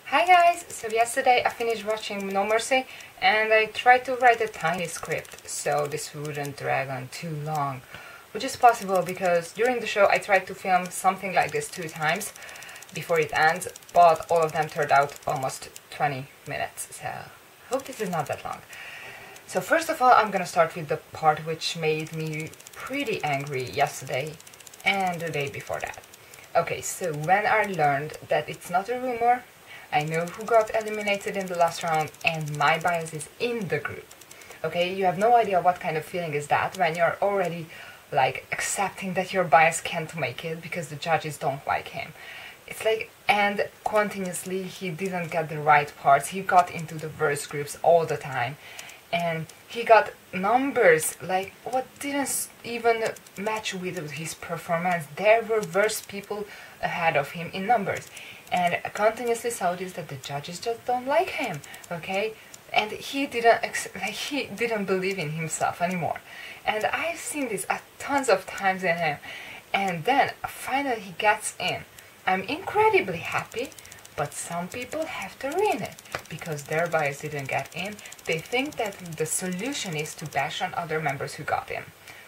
Hi guys! So yesterday I finished watching No.Mercy and I tried to write a tiny script so this wouldn't drag on too long. Which is possible because during the show I tried to film something like this 2 times before it ends, but all of them turned out almost 20 minutes, so I hope this is not that long. So first of all I'm gonna start with the part which made me pretty angry yesterday and the day before that. Okay, so when I learned that it's not a rumor, I know who got eliminated in the last round and my bias is in the group. Okay, you have no idea what kind of feeling is that when you're already like accepting that your bias can't make it because the judges don't like him. It's like, and continuously he didn't get the right parts, he got into the worst groups all the time. And he got numbers like what didn't even match with his performance. There were worse people ahead of him in numbers, and I continuously saw this that the judges just don't like him. Okay, and he didn't believe in himself anymore. And I've seen this tons of times in him. And then finally he gets in. I'm incredibly happy. But some people have to ruin it, because their bias didn't get in. They think that the solution is to bash on other members who got in.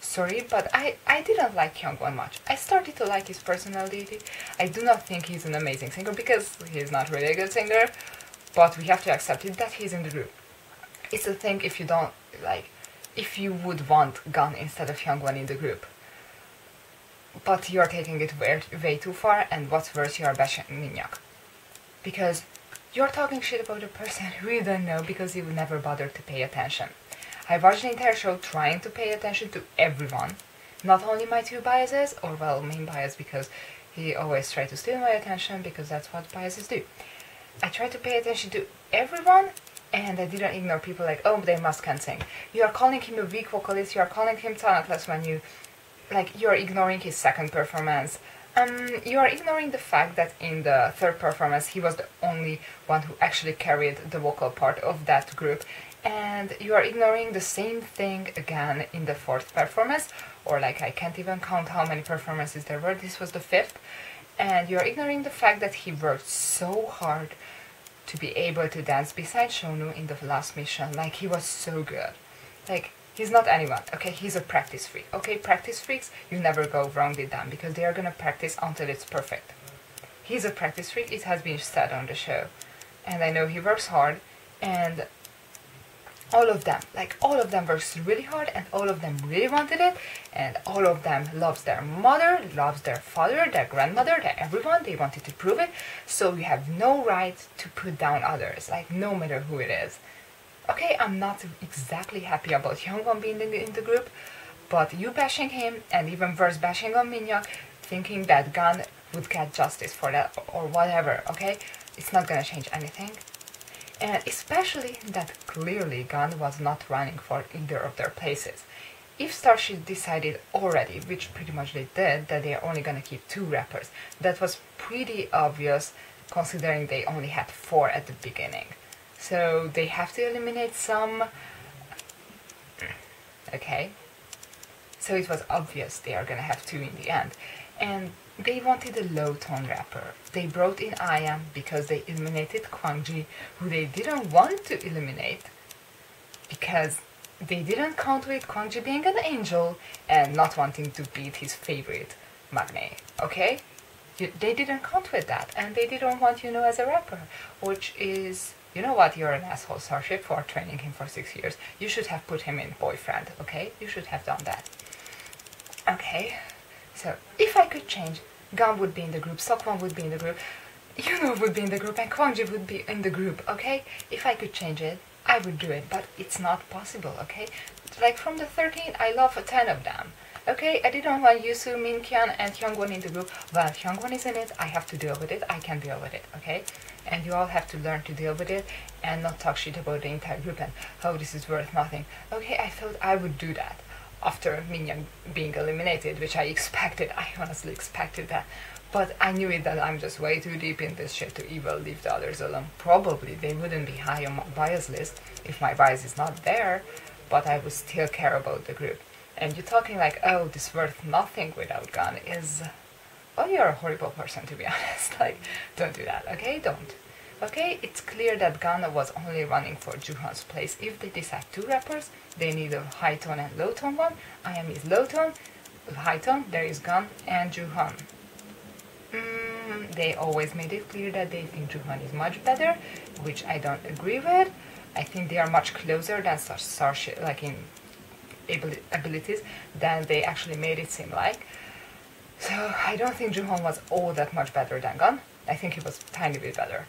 Sorry, but I didn't like Kyungwon much. I started to like his personality. I do not think he's an amazing singer, because he's not really a good singer, but we have to accept it that he's in the group. It's a thing if you don't, like, if you would want Gun instead of Kyungwon in the group. But you're taking it way too far, and what's worse, you're bashing Minhyuk. Because you're talking shit about a person who you don't know because you would never bother to pay attention. I watched the entire show trying to pay attention to everyone. Not only my 2 biases, or well, main bias because he always tried to steal my attention because that's what biases do. I tried to pay attention to everyone and I didn't ignore people like, oh, they can't sing. You are calling him a weak vocalist, you are calling him talentless when you're ignoring his second performance. You are ignoring the fact that in the third performance he was the only one who actually carried the vocal part of that group, and you are ignoring the same thing again in the fourth performance, or like I can't even count how many performances there were, this was the 5th, and you are ignoring the fact that he worked so hard to be able to dance beside Shonu in the last mission. Like, he was so good. Like, he's not anyone, okay? He's a practice freak, okay? Practice freaks, you never go wrong with them because they are gonna practice until it's perfect. He's a practice freak, it has been said on the show. And I know he works hard, and all of them works really hard, and all of them really wanted it, and all of them loves their mother, loves their father, their grandmother, everyone, they wanted to prove it, so you have no right to put down others, like no matter who it is. Okay, I'm not exactly happy about Hyungwon being in the group, but you bashing him, and even worse bashing on Minhyuk, thinking that Gun would get justice for that, or whatever, okay? It's not gonna change anything. And especially that clearly Gun was not running for either of their places. If Starship decided already, which pretty much they did, that they are only gonna keep 2 rappers, that was pretty obvious considering they only had 4 at the beginning. So they have to eliminate some. Okay. So it was obvious they are gonna have 2 in the end. And they wanted a low-tone rapper. They brought in I.am because they eliminated Kwangji, who they didn't want to eliminate because they didn't count with Kwangji being an angel and not wanting to beat his favorite Magne. Okay? They didn't count with that, and they didn't want as a rapper, which is, you know what, you're an asshole, Starship, for training him for 6 years. You should have put him in boyfriend, okay? You should have done that. Okay, so if I could change, Gun would be in the group, Seokwan would be in the group, would be in the group, and Kwangji would be in the group, okay? If I could change it, I would do it, but it's not possible, okay? Like from the 13, I love 10 of them. Okay, I didn't want Yusu, Minkyun, and Hyungwon in the group. Well, Hyungwon is in it, I have to deal with it, I can deal with it, okay? And you all have to learn to deal with it and not talk shit about the entire group and, oh, this is worth nothing. Okay, I thought I would do that after Minhyuk being eliminated, which I expected, I honestly expected that. But I knew it that I'm just way too deep in this shit to even leave the others alone. Probably they wouldn't be high on my bias list if my bias is not there, but I would still care about the group. And you're talking like, oh, this worth nothing without Gun is, well, you're a horrible person, to be honest. Like, don't do that, okay? Don't. Okay, it's clear that Ghana was only running for Juhan's place. If they decide two rappers, they need a high tone and low tone one. I.M is low tone, high tone, there is Gun and Juhan. They always made it clear that they think Juhan is much better, which I don't agree with. I think they are much closer than Starship, like in abilities, than they actually made it seem like. So I don't think Juhan was all that much better than Gun. I think he was a tiny bit better.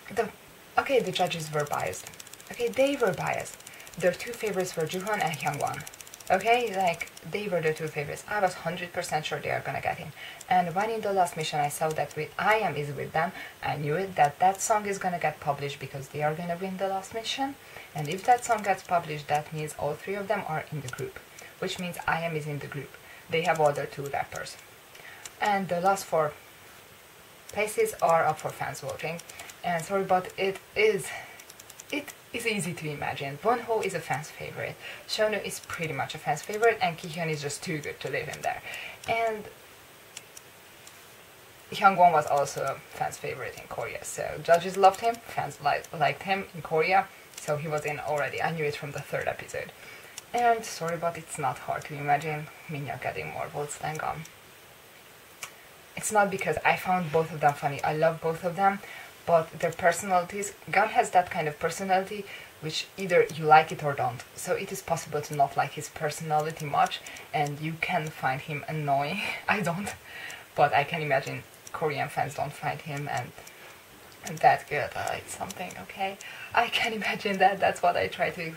The judges were biased. Okay, they were biased. Their two favorites were Juhan and Hyungwon. Okay, like, they were the two favorites. I was 100% sure they are gonna get him. And when in the last mission I saw that with I.M is with them, I knew it, that song is gonna get published because they are gonna win the last mission. And if that song gets published, that means all three of them are in the group. Which means I.M is in the group. They have other two rappers. And the last four places are up for fans voting. And sorry, but it is easy to imagine. Wonho is a fan's favorite, Shonu is pretty much a fan's favorite, and Kihyun is just too good to leave him there. And Hyungwon was also a fan's favorite in Korea, so judges loved him, fans liked him in Korea, so he was in already. I knew it from the third episode. And sorry, but it's not hard to imagine Minhyuk getting more votes than Gun. It's not because I found both of them funny, I love both of them, but their personalities, Gun has that kind of personality which either you like it or don't. So it is possible to not like his personality much, and you can find him annoying. I don't, but I can imagine Korean fans don't find him and that good. It's something, okay? I can imagine that. That's what I try to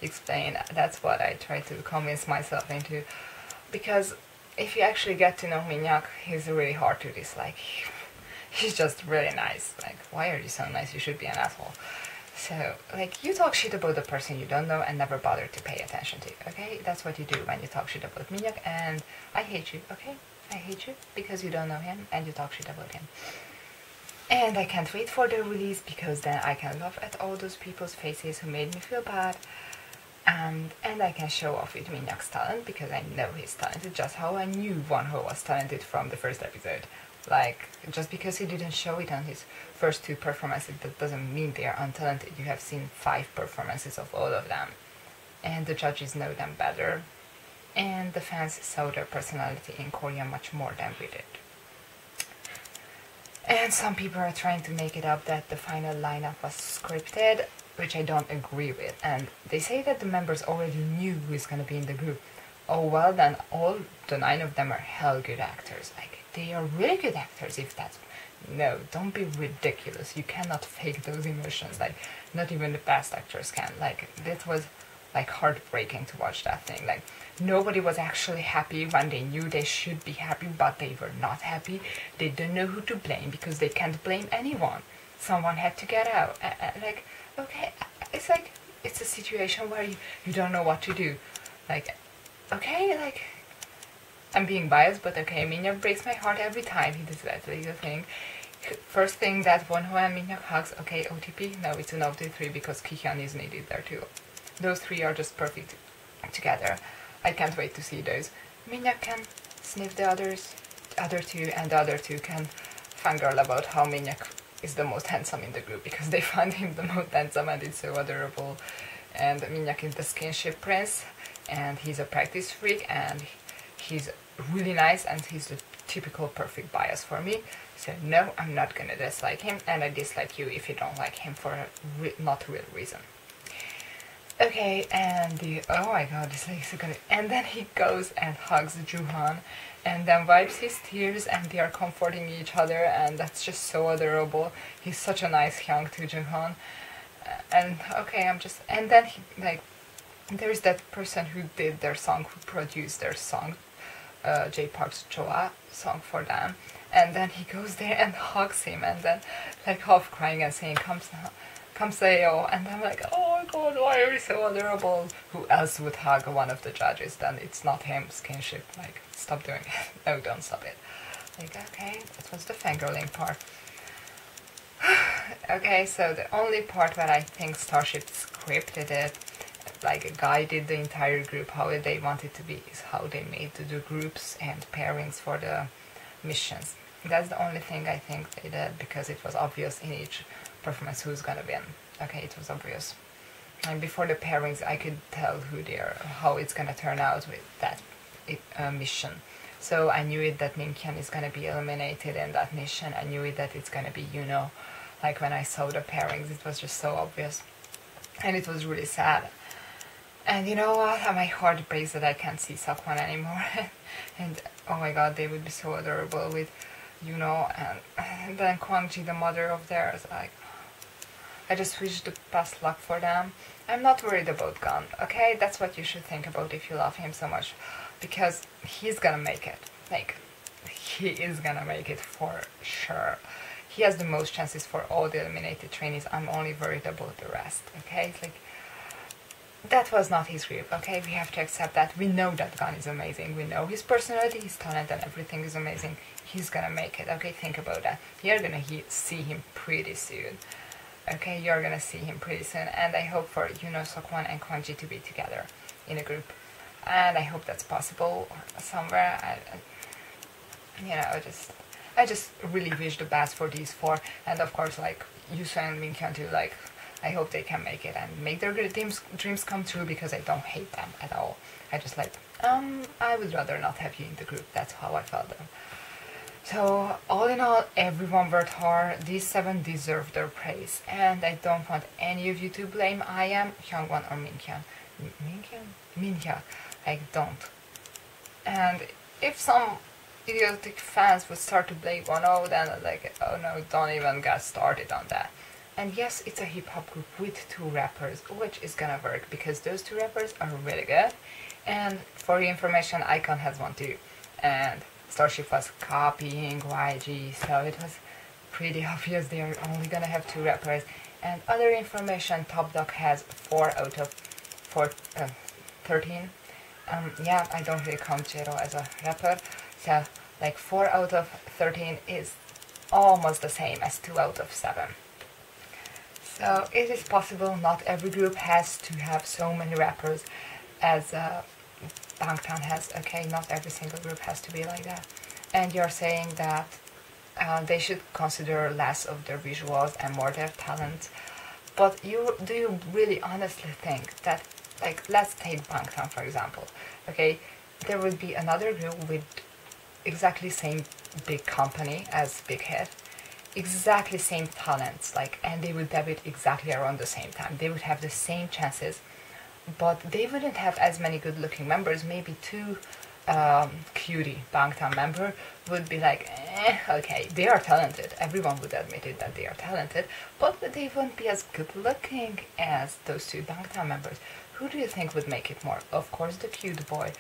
explain. That's what I try to convince myself into. Because if you actually get to know Minhyuk, he's really hard to dislike. He's just really nice. Like, why are you so nice? You should be an asshole. So, like, you talk shit about the person you don't know and never bother to pay attention to, okay? That's what you do when you talk shit about Minhyuk, and I hate you, okay? I hate you because you don't know him and you talk shit about him. And I can't wait for the release because then I can laugh at all those people's faces who made me feel bad. And I can show off with Minhyuk's talent because I know he's talented, just how I knew Wonho was talented from the first episode. Like, just because he didn't show it on his first two performances, that doesn't mean they are untalented. You have seen 5 performances of all of them. And the judges know them better. And the fans saw their personality in Korea much more than we did. And some people are trying to make it up that the final lineup was scripted, which I don't agree with. And they say that the members already knew who is going to be in the group. Oh well, then all the 9 of them are hell good actors. Like, they are really good actors if that's... No, don't be ridiculous. You cannot fake those emotions. Like, not even the best actors can. Like, it was, like, heartbreaking to watch that thing. Like, nobody was actually happy when they knew they should be happy, but they were not happy. They didn't know who to blame because they can't blame anyone. Someone had to get out. Like, okay, it's like, it's a situation where you don't know what to do. Like, okay, like... I'm being biased, but okay, Minhyuk breaks my heart every time he does that little thing. First thing that Wonho and Minhyuk hugs, okay, OTP? No, it's an OT3 because Kihyun is needed there too. Those 3 are just perfect together. I can't wait to see those. Minhyuk can sniff the other 2, and the other 2 can fangirl about how Minhyuk is the most handsome in the group because they find him the most handsome and it's so adorable. And Minhyuk is the skinship prince, and he's a practice freak, and he's really nice, and he's the typical perfect bias for me. So no, I'm not gonna dislike him, and I dislike you if you don't like him for a not real reason. Okay, and oh my god, this is so good. And then he goes and hugs Juhan, and then wipes his tears, and they are comforting each other, and that's just so adorable. He's such a nice hyung to Juhan. And okay, and then he, like, there's that person who did their song, who produced their song, J-Park's Joa song for them, and then he goes there and hugs him, and then like half crying and saying "Kamsayo," and I'm like, oh my god, why are you so adorable? Who else would hug one of the judges? Then it's not him. Skinship. Like, stop doing it. No, don't stop it. Like, okay, that was the fangirling part. Okay, so the only part where I think Starship scripted it, like guided the entire group how they wanted to be, is how they made the groups and pairings for the missions. That's the only thing I think they did, because it was obvious in each performance who's gonna win. Okay, it was obvious. And before the pairings, I could tell who they are, how it's gonna turn out with that mission. So I knew it that Minkyun is gonna be eliminated in that mission. I knew it that it's gonna be Yuno. Like when I saw the pairings, it was just so obvious. And it was really sad. And you know what? My heart breaks that I can't see Seokwan anymore. And oh my god, they would be so adorable with Yuno and then Kwangji, the mother of theirs. Like, I just wish the best luck for them. I'm not worried about Gun, okay? That's what you should think about if you love him so much. Because he's gonna make it. Like, he is gonna make it for sure. He has the most chances for all the eliminated trainees. I'm only worried about the rest, okay? It's like, that was not his group, okay? We have to accept that. We know that Gun is amazing. We know his personality, his talent, and everything is amazing. He's gonna make it, okay? Think about that. You're gonna see him pretty soon. Okay, you're gonna see him pretty soon. And I hope for Yuno, Seokwan, and Kwangji to be together in a group. And I hope that's possible somewhere. I just really wish the best for these four. And of course, like, Yuso and Minkyun too, like, I hope they can make it and make their dreams come true, because I don't hate them at all. I just like, I would rather not have you in the group. That's how I felt them. So, all in all, everyone worked hard. These 7 deserve their praise. And I don't want any of you to blame I.M, Hyungwon, or Minkyun. Minhyuk. I don't. And if some idiotic fans would start to blame 1.0, then like, oh no, don't even get started on that. And yes, it's a hip-hop group with 2 rappers, which is gonna work, because those 2 rappers are really good. And for your information, iKON has one too. And Starship was copying YG, so it was pretty obvious they are only gonna have 2 rappers. And other information, Top Dog has 4 out of 13. Yeah, I don't really count Jero as a rapper, so like 4 out of 13 is almost the same as 2 out of 7. So it is possible. Not every group has to have so many rappers as Bangtan has, okay? Not every single group has to be like that. And you're saying that they should consider less of their visuals and more their talent. But do you really honestly think that, like, let's take Bangtan for example, okay? There would be another group with exactly same big company as Big Hit, exactly same talents, like, and they would debut exactly around the same time. They would have the same chances, but they wouldn't have as many good-looking members. Maybe 2 cutie Bangtan member would be like, okay, they are talented. Everyone would admit it that they are talented, but they won't be as good-looking as those 2 Bangtan members. Who do you think would make it more? Of course, the cute boys,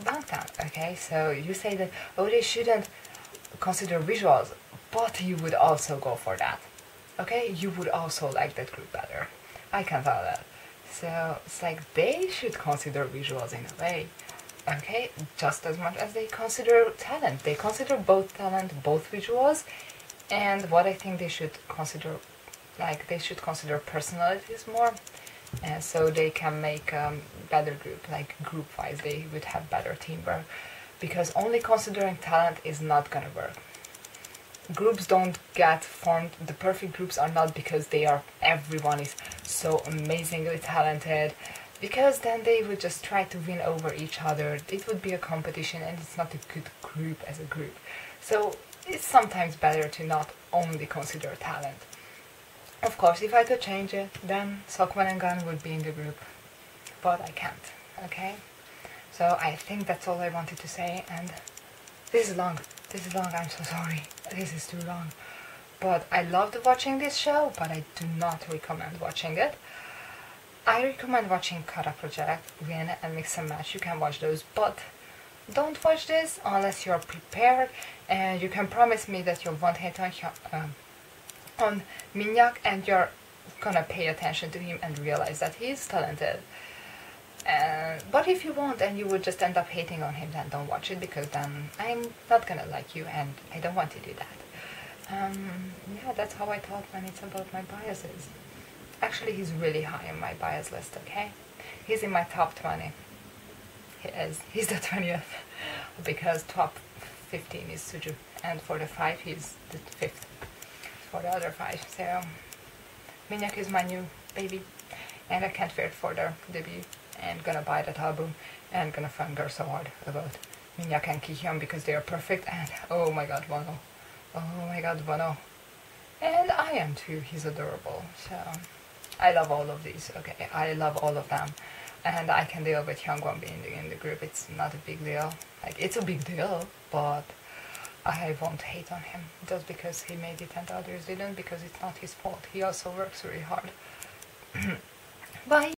Bangtan. Okay, so you say that, oh, they shouldn't consider visuals, but you would also go for that. Okay, you would also like that group better. I can tell that. So it's like they should consider visuals in a way. Okay, just as much as they consider talent. They consider both talent, both visuals, and what I think they should consider, like, they should consider personalities more, and so they can make a better group, like group-wise they would have better teamwork, because only considering talent is not gonna work. Groups don't get formed, the perfect groups are not because everyone is so amazingly talented, because then they would just try to win over each other. It would be a competition and it's not a good group as a group. So it's sometimes better to not only consider talent. Of course, if I could change it, then Seokwan and Gun would be in the group, but I can't, okay? So I think that's all I wanted to say, and this is long, I'm so sorry, this is too long. But I loved watching this show, but I do not recommend watching it. I recommend watching Kara Project, Win, and Mix and Match. You can watch those, but don't watch this unless you're prepared, and you can promise me that you won't hate on Minhyuk, and you're gonna pay attention to him and realize that he's talented. But if you won't and you would just end up hating on him, then don't watch it, because then I'm not gonna like you and I don't want to do that. Yeah, that's how I talk when it's about my biases. Actually, he's really high on my bias list, okay? He's in my top 20. He is. He's the 20th, because top 15 is Suju and for the 5 he's the 5th for the other 5. So Minyak is my new baby, and I can't wait for their debut, and gonna buy that album and gonna fangirl so hard about Minyak and Kihyun because they are perfect, and oh my god, Wano. Oh my god, Wano. And I am too, he's adorable. So I love all of these, okay, I love all of them. And I can deal with Hyungwon being in the group, it's not a big deal. Like, it's a big deal, but I won't hate on him just because he made it and others didn't, because it's not his fault. He also works really hard. Bye!